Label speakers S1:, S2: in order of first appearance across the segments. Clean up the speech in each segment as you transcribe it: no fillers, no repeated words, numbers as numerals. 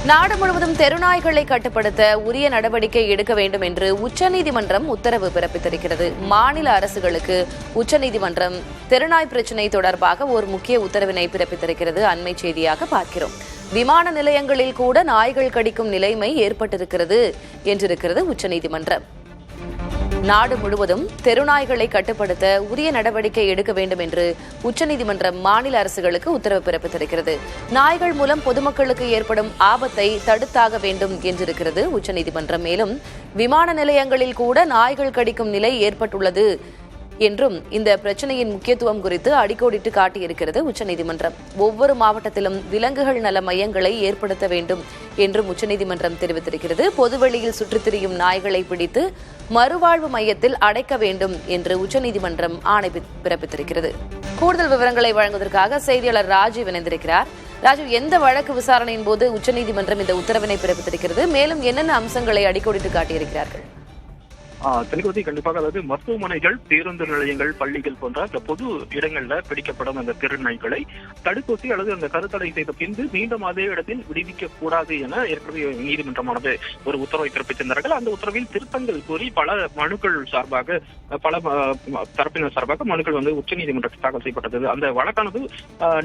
S1: நாடு முழுவதும் தெருநாய்களை கட்டுப்படுத்த உரிய நடவடிக்கை எடுக்க வேண்டும் என்று உச்சநீதிமன்றம் உத்தரவு பிறப்பித்திருக்கிறது. மாநில அரசுகளுக்கு உச்சநீதிமன்றம் தெருநாய் பிரச்சினை தொடர்பாக ஒரு முக்கிய உத்தரவினை பிறப்பித்திருக்கிறது. அண்மை செய்தியாக பார்க்கிறோம். விமான நிலையங்களில் கூட நாய்கள் கடிக்கும் நிலைமை ஏற்பட்டிருக்கிறது என்றிருக்கிறது உச்சநீதிமன்றம். நாடு முழுவதும் தெருநாய்களை கட்டுப்படுத்த உரிய நடவடிக்கை எடுக்க வேண்டும் என்று உச்சநீதிமன்றம் மாநில அரசுகளுக்கு உத்தரவு பிறப்பித்திருக்கிறது. நாய்கள் மூலம் பொதுமக்களுக்கு ஏற்படும் ஆபத்தை தடுத்தாக வேண்டும் என்றிருக்கிறது உச்சநீதிமன்றம். மேலும் விமான நிலையங்களில் கூட நாய்கள் கடிக்கும் நிலை ஏற்பட்டுள்ளது என்றும் இந்த பிரச்சனையின் முக்கியத்துவம் குறித்து அடிக்கோடிட்டு காட்டியிருக்கிறது உச்சநீதிமன்றம். ஒவ்வொரு மாவட்டத்திலும் விலங்குகள் நல மையங்களை ஏற்படுத்த வேண்டும் என்றும் உச்சநீதிமன்றம் தெரிவித்திருக்கிறது. பொதுவெளியில் சுற்றித் திரியும் நாய்களை பிடித்து மறுவாழ்வு மையத்தில் அடைக்க வேண்டும் என்று உச்சநீதிமன்றம் ஆணை பிறப்பித்திருக்கிறது. கூடுதல் விவரங்களை வழங்குவதற்காக செய்தியாளர் ராஜீவ் இணைந்திருக்கிறார். ராஜீவ், எந்த வழக்கு விசாரணையின் போது உச்சநீதிமன்றம் இந்த உத்தரவினை பிறப்பித்திருக்கிறது? மேலும் என்னென்ன அம்சங்களை அடிக்கோடிட்டு காட்டியிருக்கிறார்கள்?
S2: தெளிவதி கண்டிப்பாக, அதாவது மருத்துவமனைகள், பேருந்து நிலையங்கள், பள்ளிகள் போன்ற அந்த பொது இடங்கள்ல பிடிக்கப்படும் அந்த தெருநாய்களை தடுப்பூசி அல்லது அந்த கருத்தடை செய்த பின்பு மீண்டும் அதே இடத்தில் விடுவிக்க கூடாது என ஏற்கனவே நீதிமன்றமானது ஒரு உத்தரவை பிறப்பித்திருந்தார்கள். அந்த உத்தரவில் திருத்தங்கள் கூறி பல மனுக்கள் சார்பாக, பல தரப்பினர் சார்பாக மனுக்கள் உச்சநீதிமன்றத்தில் தாக்கல் செய்யப்பட்டது. அந்த வழக்கானது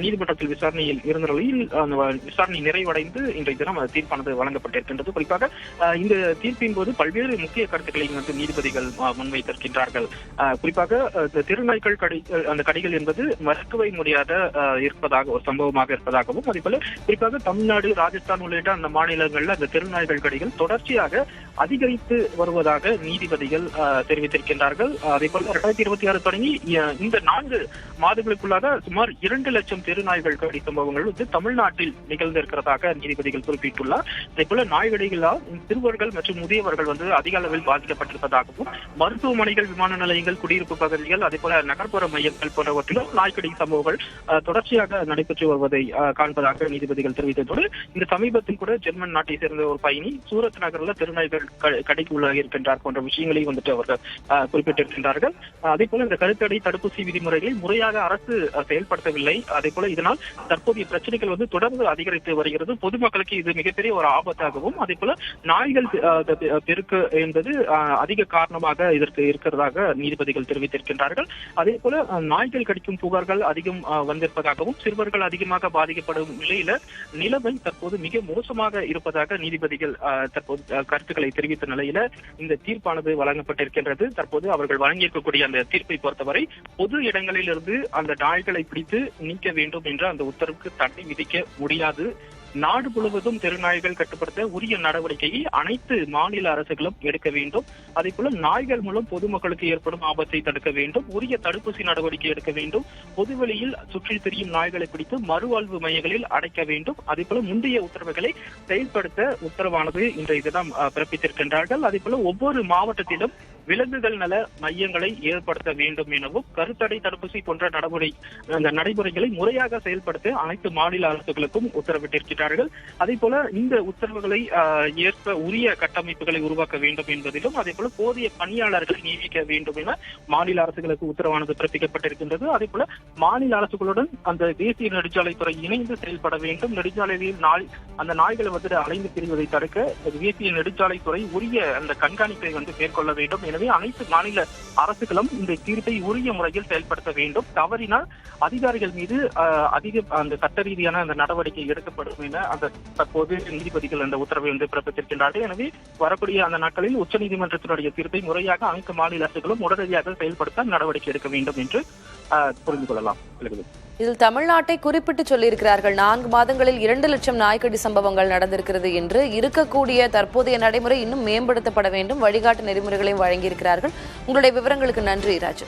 S2: நீதிமன்றத்தில் விசாரணையில் இருந்த நிலையில் அந்த விசாரணை நிறைவடைந்து இன்றைய தினம் தீர்ப்பானது வழங்கப்பட்டிருக்கின்றது. குறிப்பாக இந்த தீர்ப்பின் போது பல்வேறு முக்கிய கருத்துக்களை நீதிபதிகள் முன்வைத்திருக்கின்றார்கள். குறிப்பாக தெருநாய்கள் அந்த கடிகள் என்பது மறுக்கவே முடியாத இருப்பதாக ஒரு சம்பவமாக இருப்பதாகவும், அதேபோல குறிப்பாக தமிழ்நாடு, ராஜஸ்தான் உள்ளிட்ட அந்த மாநிலங்கள்ல அந்த தெருநாய்கள் கடிகள் தொடர்ச்சியாக அதிகரித்து வருவதாக நீதிபதிகள் தெரிவித்திருக்கின்றார்கள். அதேபோல 2026 தொடங்கி இந்த 4 மாதங்களுக்குள்ளாக சுமார் 2 லட்சம் தெருநாய்கள் கடி சம்பவங்கள் தமிழ்நாட்டில் நிகழ்ந்திருக்கிறதாக நீதிபதிகள் குறிப்பிட்டுள்ளார். அதேபோல நாய்கடிகளால் சிறுவர்கள் மற்றும் முதியவர்கள் அதிக அளவில் பாதிக்கப்பட்டிருப்பதாகவும், மருத்துவமனைகள், விமான நிலையங்கள், குடியிருப்பு பகுதிகள், அதேபோல நகர்ப்புற மையங்கள் போன்றவற்றிலும் நாய்க்கடி சம்பவங்கள் தொடர்ச்சியாக நடைபெற்று வருவதை காண்பதாக நீதிபதிகள் தெரிவித்ததோடு, இந்த சமீபத்தில் கூட ஜெர்மன் நாட்டை சேர்ந்த ஒரு பயணி சூரத் நகரில் தெருநாய்கள் கடிக்கு உள்ளாகி இருக்கின்றார் போன்ற விஷயங்களையும் அவர்கள் குறிப்பிட்டிருக்கின்றார்கள். அதே போல இந்த கருத்தடை தடுப்பூசி விதிமுறைகளை முறையாக அரசு செயல்படுத்தவில்லை. அதே போல இதனால் தற்போதைய பிரச்சனைகள் தொடர்ந்து அதிகரித்து வருகிறது. பொதுமக்களுக்கு இது மிகப்பெரிய ஒரு ஆபத்தாகவும், அதே போல நாய்கள் பெருக்கு என்பது அதிக காரணமாக இதற்கு இருக்கிறதாக நீதிபதிகள் தெரிவித்திருக்கின்றார்கள். அதே போல நாய்கள் கடிக்கும் புகார்கள் அதிகம் வந்திருப்பதாகவும், சிறுவர்கள் அதிகமாக பாதிக்கப்படும் நிலையில நிலைமை தற்போது மிக மோசமாக இருப்பதாக நீதிபதிகள் தற்போது கருத்துக்களை தெரிவித்த நிலையில இந்த தீர்ப்பானது வழங்கப்பட்டிருக்கின்றது. தற்போது அவர்கள் வழங்கியிருக்கக்கூடிய அந்த தீர்ப்பை பொறுத்தவரை பொது இடங்களிலிருந்து அந்த நாய்களை பிடித்து நீக்க வேண்டும் என்ற அந்த உத்தரவுக்கு தடை விதிக்க முடியாது. நாடு முழுவதும் தெருநாய்கள் கட்டுப்படுத்த உரிய நடவடிக்கையை அனைத்து மாநில அரசுகளும் எடுக்க வேண்டும். அதே போல நாய்கள் மூலம் பொதுமக்களுக்கு ஏற்படும் ஆபத்தை தடுக்க வேண்டும். உரிய தடுப்பூசி நடவடிக்கை எடுக்க வேண்டும். பொதுவெளியில் சுற்றித் திரியும் நாய்களை பிடித்து மறுவாழ்வு மையங்களில் அடைக்க வேண்டும். அதே போல முந்தைய உத்தரவுகளை செயல்படுத்த உத்தரவானது இன்றைய தினம் பிறப்பித்திருக்கின்றார்கள். அதே போல ஒவ்வொரு மாவட்டத்திலும் விலங்குகள் நல மையங்களை ஏற்படுத்த வேண்டும் எனவும், கருத்தடை தடுப்பூசி போன்ற நடைமுறைகளை முறையாக செயல்படுத்த அனைத்து மாநில அரசுகளுக்கும் உத்தரவிட்டிருக்கிறார்கள். அதே போல இந்த உத்தரவுகளை ஏற்ப உரிய கட்டமைப்புகளை உருவாக்க வேண்டும் என்பதிலும், அதே போல போதிய பணியாளர்களை நியமிக்க வேண்டும் என மாநில அரசுகளுக்கு உத்தரவானது பிறப்பிக்கப்பட்டிருக்கின்றது. அதே போல மாநில அரசுகளுடன் அந்த தேசிய நெடுஞ்சாலைத்துறை இணைந்து செயல்பட வேண்டும். நெடுஞ்சாலையில் அந்த நாய்களை அலைந்து திரிவதை தடுக்க தேசிய நெடுஞ்சாலைத்துறை உரிய அந்த கண்காணிப்பை மேற்கொள்ள வேண்டும். எனவே அனைத்து மாநில அரசுகளும் இந்த தீர்ப்பை உரிய முறையில் செயல்படுத்த வேண்டும். தவறினால் அதிகாரிகள் மீது அதிக அந்த சட்ட ரீதியான அந்த நடவடிக்கை எடுக்கப்படும் என அந்த தற்போது நீதிபதிகள் அந்த உத்தரவை பிறப்பித்திருக்கின்றார்கள். எனவே வரக்கூடிய அந்த நாட்களில் உச்சநீதிமன்றத்தினுடைய தீர்ப்பை முறையாக அனைத்து மாநில அரசுகளும் உடனடியாக செயல்படுத்த நடவடிக்கை எடுக்க வேண்டும் என்று புரிந்து கொள்ளலாம்.
S1: இதில் தமிழ்நாட்டை குறிப்பிட்டு சொல்லியிருக்கிறார்கள். 4 மாதங்களில் 2 லட்சம் நாய்க்கடி சம்பவங்கள் நடந்திருக்கிறது என்று. இருக்கக்கூடிய தற்போதைய நடைமுறை இன்னும் மேம்படுத்தப்பட வேண்டும். வழிகாட்டு நெறிமுறைகளையும் வழங்கியிருக்கிறார்கள். உங்களுடைய விவரங்களுக்கு நன்றி ராஜு.